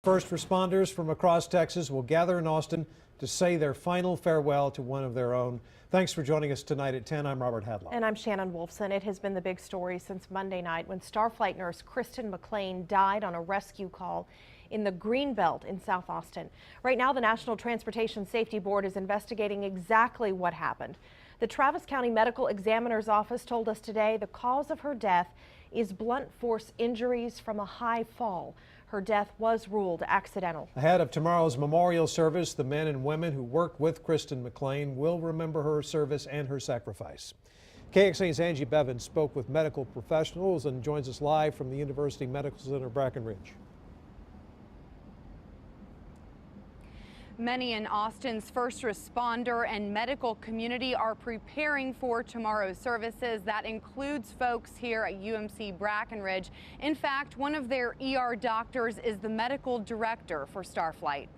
First responders from across Texas will gather in Austin to say their final farewell to one of their own. Thanks for joining us tonight at 10. I'm Robert Hadlock. And I'm Shannon Wolfson. It has been the big story since Monday night when Starflight nurse Kristin McLain died on a rescue call in the Greenbelt in South Austin. Right now, the National Transportation Safety Board is investigating exactly what happened. The Travis County Medical Examiner's Office told us today the cause of her death is blunt force injuries from a high fall. Her death was ruled accidental. Ahead of tomorrow's memorial service, the men and women who worked with Kristin McLain will remember her service and her sacrifice. KXAN's Angie Bevan spoke with medical professionals and joins us live from the University Medical Center, Brackenridge. Many in Austin's first responder and medical community are preparing for tomorrow's services. That includes folks here at UMC Brackenridge. In fact, one of their ER doctors is the medical director for Starflight.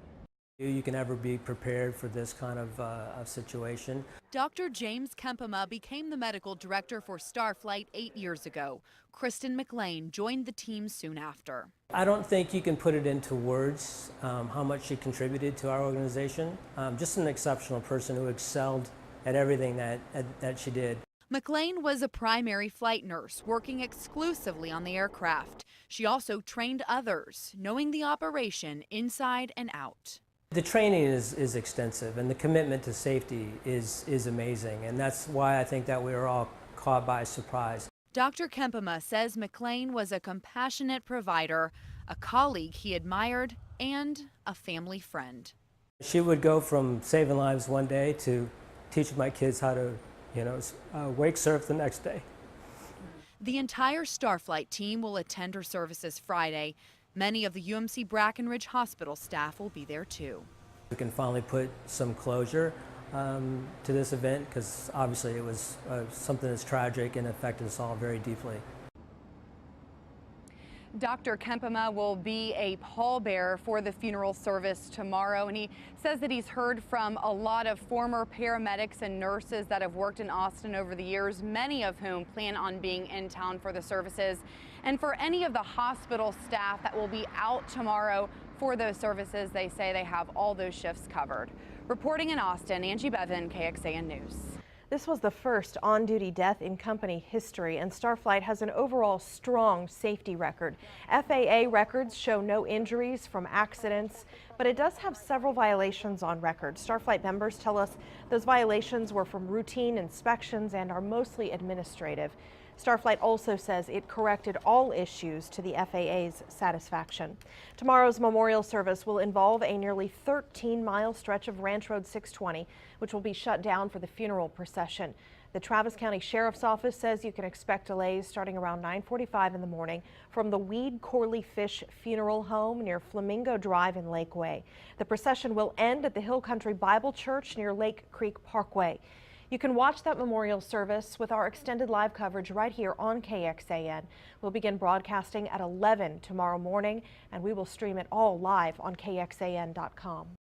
You can never be prepared for this kind of situation. Dr. James Kempema became the medical director for Starflight 8 years ago. Kristin McLain joined the team soon after. I don't think you can put it into words how much she contributed to our organization. Just an exceptional person who excelled at everything that she did. McLain was a primary flight nurse working exclusively on the aircraft. She also trained others, knowing the operation inside and out. The training is extensive, and the commitment to safety is amazing, and that's why I think that we were all caught by surprise. Dr. Kempema says McLain was a compassionate provider, a colleague he admired, and a family friend. She would go from saving lives one day to teaching my kids how to, wake surf the next day. The entire Starflight team will attend her services Friday. Many of the UMC Brackenridge Hospital staff will be there too. We can finally put some closure to this event because obviously it was something that's tragic and affected us all very deeply. Dr. Kempema will be a pallbearer for the funeral service tomorrow, and he says that he's heard from a lot of former paramedics and nurses that have worked in Austin over the years, many of whom plan on being in town for the services. And for any of the hospital staff that will be out tomorrow for those services, they say they have all those shifts covered. Reporting in Austin, Angie Bevan, KXAN News. This was the first on-duty death in company history, and Starflight has an overall strong safety record. FAA records show no injuries from accidents, but it does have several violations on record. Starflight members tell us those violations were from routine inspections and are mostly administrative. Starflight also says it corrected all issues to the FAA's satisfaction. Tomorrow's memorial service will involve a nearly 13-mile stretch of Ranch Road 620, which will be shut down for the funeral procession. The Travis County Sheriff's Office says you can expect delays starting around 9:45 in the morning from the Weed Corley Fish Funeral Home near Flamingo Drive in Lakeway. The procession will end at the Hill Country Bible Church near Lake Creek Parkway. You can watch that memorial service with our extended live coverage right here on KXAN. We'll begin broadcasting at 11 tomorrow morning, and we will stream it all live on KXAN.com.